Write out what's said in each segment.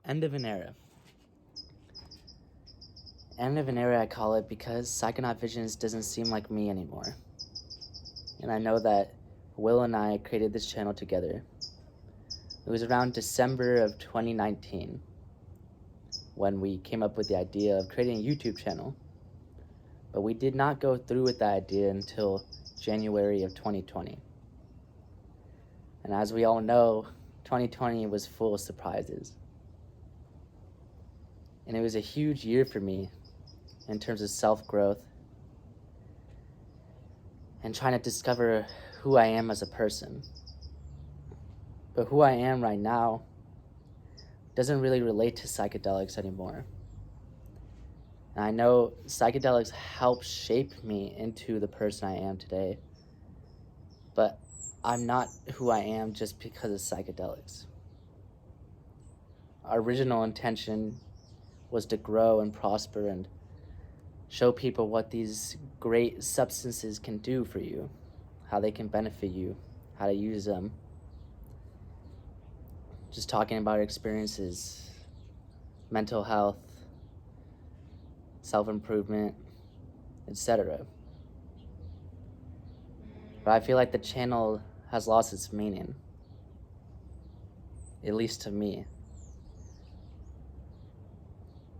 End of an era. End of an era, I call it, because Psychonaut Visions doesn't seem like me anymore. And I know that Will and I created this channel together. It was around December of 2019 when we came up with the idea of creating a YouTube channel. But we did not go through with that idea until January of 2020. And as we all know, 2020 was full of surprises. And it was a huge year for me in terms of self-growth and trying to discover who I am as a person. But who I am right now doesn't really relate to psychedelics anymore. And I know psychedelics help shape me into the person I am today, but I'm not who I am just because of psychedelics. Our original intention was to grow and prosper and show people what these great substances can do for you, how they can benefit you, how to use them. Just talking about our experiences, mental health, self-improvement, etc. But I feel like the channel has lost its meaning, at least to me.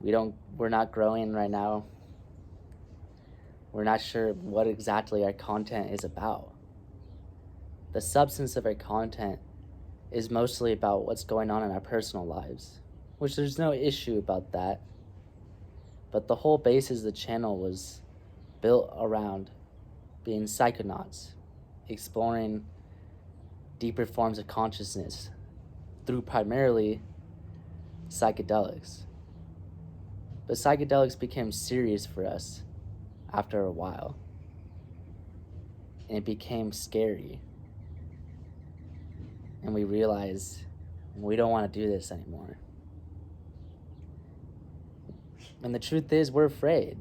We're not growing right now. We're not sure what exactly our content is about. The substance of our content is mostly about what's going on in our personal lives, which there's no issue about that. But the whole basis of the channel was built around being psychonauts, exploring deeper forms of consciousness through primarily psychedelics. But psychedelics became serious for us after a while, and it became scary. And we realized we don't want to do this anymore. And the truth is, we're afraid.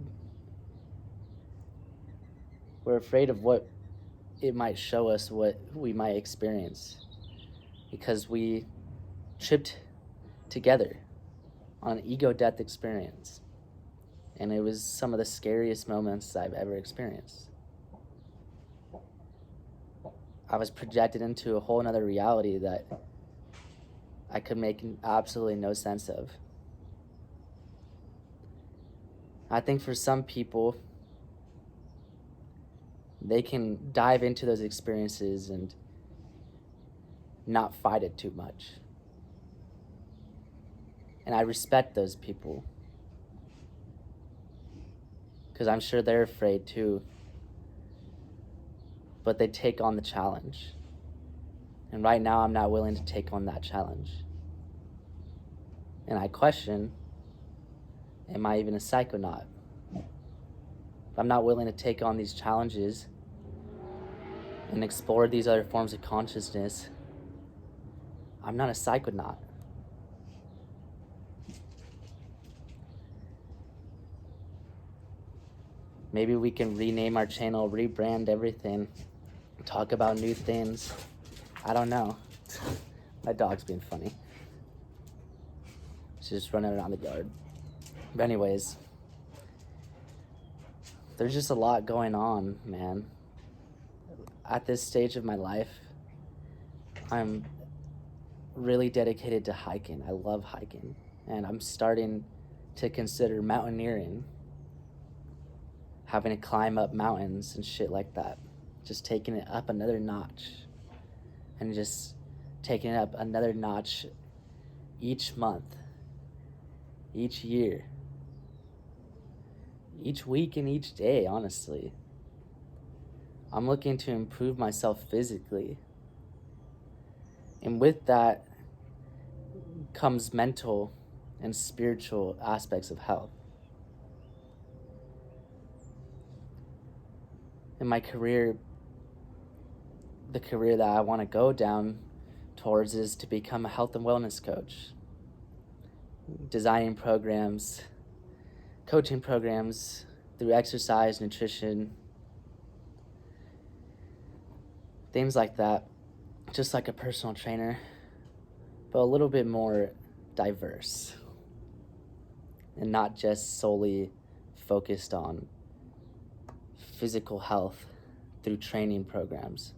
We're afraid of what it might show us, what we might experience, because we tripped together on an ego death experience. And it was some of the scariest moments I've ever experienced. I was projected into a whole nother reality that I could make absolutely no sense of. I think for some people, they can dive into those experiences and not fight it too much. And I respect those people, because I'm sure they're afraid too. But they take on the challenge. And right now, I'm not willing to take on that challenge. And I question, am I even a psychonaut? If I'm not willing to take on these challenges and explore these other forms of consciousness, I'm not a psychonaut. Maybe we can rename our channel, rebrand everything, talk about new things. I don't know. My dog's being funny. She's just running around the yard. But anyways, there's just a lot going on, man. At this stage of my life, I'm really dedicated to hiking. I love hiking. And I'm starting to consider mountaineering, having to climb up mountains and shit like that. Just taking it up another notch. And just taking it up another notch each month, each year, each week and each day, honestly. I'm looking to improve myself physically. And with that comes mental and spiritual aspects of health. In my career, the career that I want to go down towards is to become a health and wellness coach. Designing programs, coaching programs through exercise, nutrition, things like that. Just like a personal trainer, but a little bit more diverse and not just solely focused on physical health through training programs.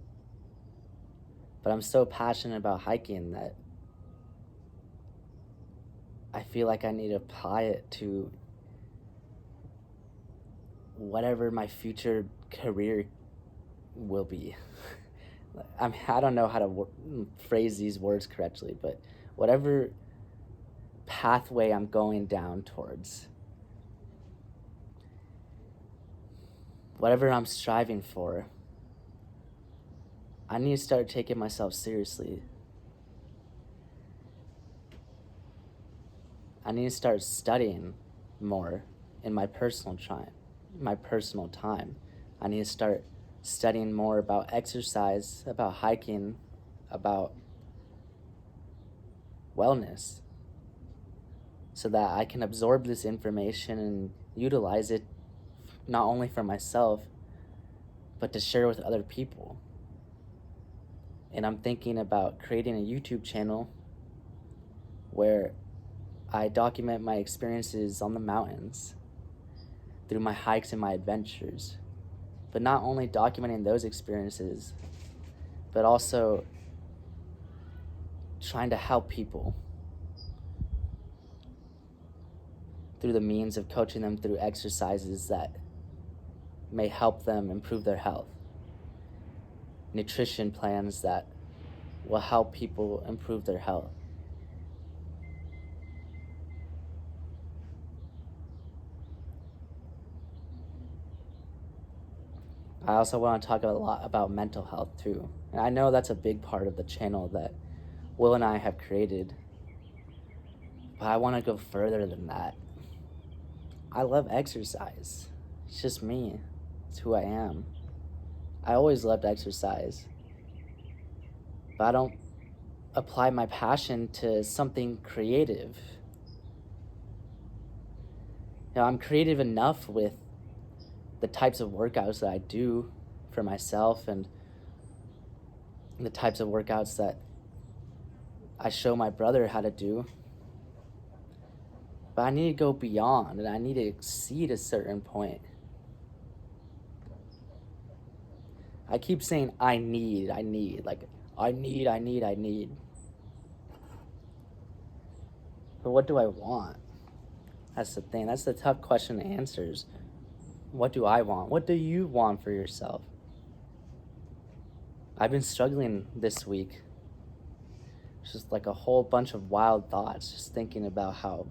But I'm so passionate about hiking that I feel like I need to apply it to whatever my future career will be. I don't know how to phrase these words correctly, but whatever pathway I'm going down towards, whatever I'm striving for, I need to start taking myself seriously. I need to start studying more in my personal time. I need to start studying more about exercise, about hiking, about wellness, so that I can absorb this information and utilize it not only for myself, but to share with other people. And I'm thinking about creating a YouTube channel where I document my experiences on the mountains through my hikes and my adventures. But not only documenting those experiences, but also trying to help people through the means of coaching them through exercises that may help them improve their health, nutrition plans that will help people improve their health. I also want to talk a lot about mental health too. And I know that's a big part of the channel that Will and I have created, but I want to go further than that. I love exercise. It's just me. It's who I am. I always loved exercise, but I don't apply my passion to something creative. You know, I'm creative enough with the types of workouts that I do for myself and the types of workouts that I show my brother how to do. But I need to go beyond, and I need to exceed a certain point. I keep saying I need. Like, I need. But what do I want? That's the thing. That's the tough question to answer. What do I want? What do you want for yourself? I've been struggling this week. It's just like a whole bunch of wild thoughts, just thinking about how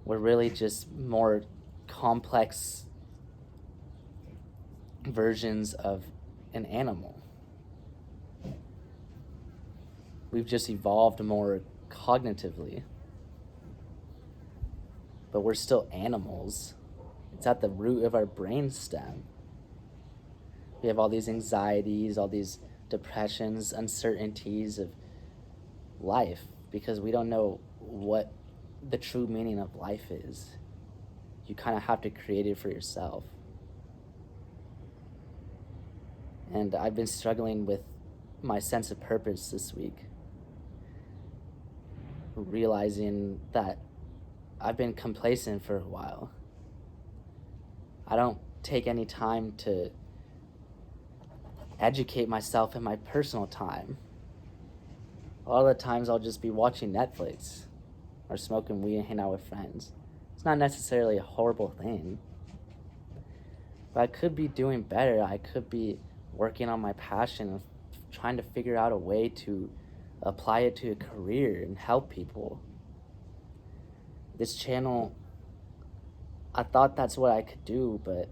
we're really just more complex versions of an animal. We've just evolved more cognitively, but we're still animals. It's at the root of our brain stem. We have all these anxieties, all these depressions, uncertainties of life because we don't know what the true meaning of life is. You kind of have to create it for yourself. And I've been struggling with my sense of purpose this week, realizing that I've been complacent for a while. I don't take any time to educate myself in my personal time. A lot of the times I'll just be watching Netflix or smoking weed and hanging out with friends. It's not necessarily a horrible thing, but I could be doing better. I could be working on my passion and trying to figure out a way to apply it to a career and help people. This channel, I thought that's what I could do, but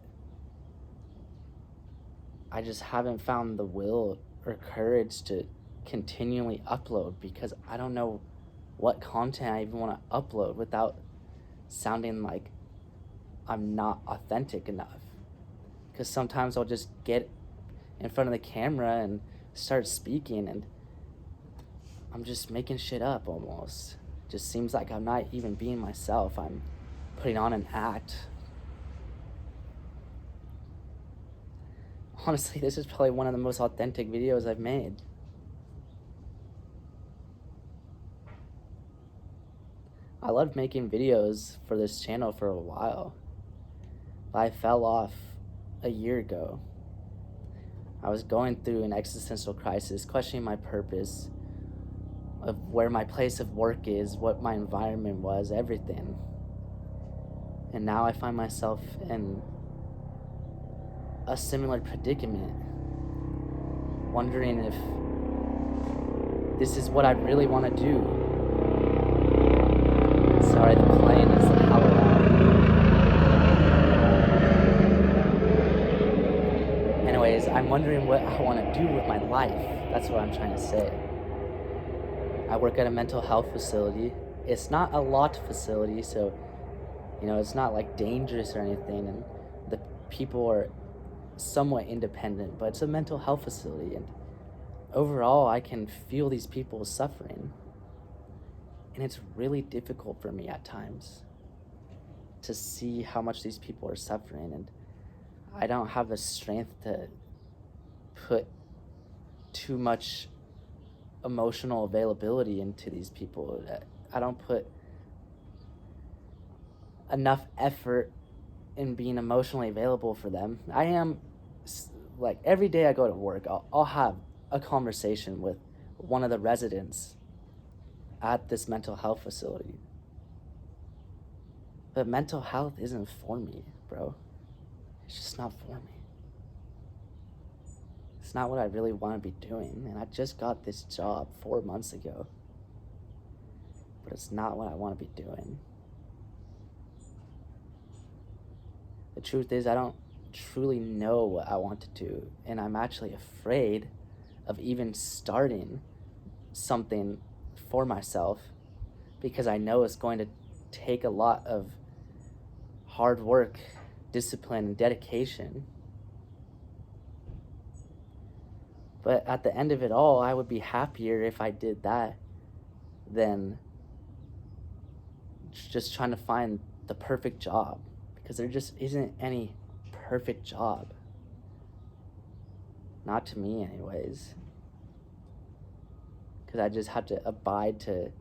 I just haven't found the will or courage to continually upload because I don't know what content I even want to upload without sounding like I'm not authentic enough. Because sometimes I'll just get in front of the camera and start speaking and I'm just making shit up almost. It just seems like I'm not even being myself. I'm putting on an act. Honestly, this is probably one of the most authentic videos I've made. I loved making videos for this channel for a while, but I fell off a year ago. I was going through an existential crisis, questioning my purpose, of where my place of work is, what my environment was, everything. And now I find myself in a similar predicament, wondering if this is what I really want to do. Sorry, the plane is hella loud. Anyways, I'm wondering what I want to do with my life. That's what I'm trying to say. I work at a mental health facility. It's not a lot facility, so, it's not like dangerous or anything, and the people are somewhat independent, but it's a mental health facility, and overall I can feel these people suffering, and it's really difficult for me at times to see how much these people are suffering, and I don't have the strength to put too much emotional availability into these people. I don't put enough effort in being emotionally available for them. I am, like, every day I go to work, I'll have a conversation with one of the residents at this mental health facility. But mental health isn't for me, bro. It's just not for me. It's not what I really want to be doing, and I just got this job 4 months ago. But it's not what I want to be doing. The truth is, I don't truly know what I want to do, and I'm actually afraid of even starting something for myself, because I know it's going to take a lot of hard work, discipline, and dedication. But at the end of it all, I would be happier if I did that than just trying to find the perfect job, because there just isn't any perfect job. Not to me, anyways. Because I just have to abide to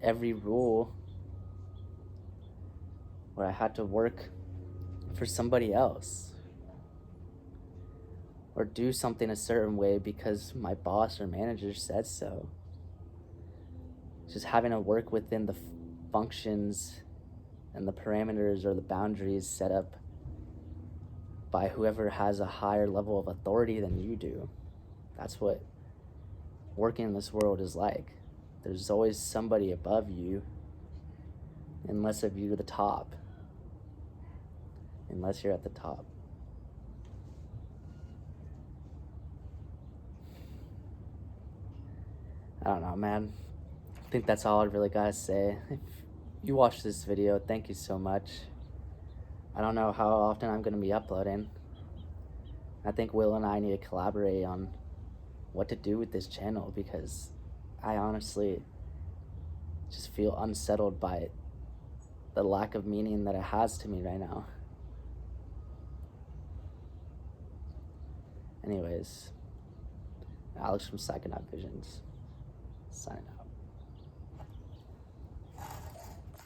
every rule, where I had to work for somebody else, or do something a certain way because my boss or manager said so. Just having to work within the functions and the parameters or the boundaries set up by whoever has a higher level of authority than you do. That's what working in this world is like. There's always somebody above you, unless if you're the top. Unless you're at the top. I don't know, man. I think that's all I really gotta say. If you watched this video, thank you so much. I don't know how often I'm gonna be uploading. I think Will and I need to collaborate on what to do with this channel, because I honestly just feel unsettled by the lack of meaning that it has to me right now. Anyways, Alex from Psychonaut Visions, signing out.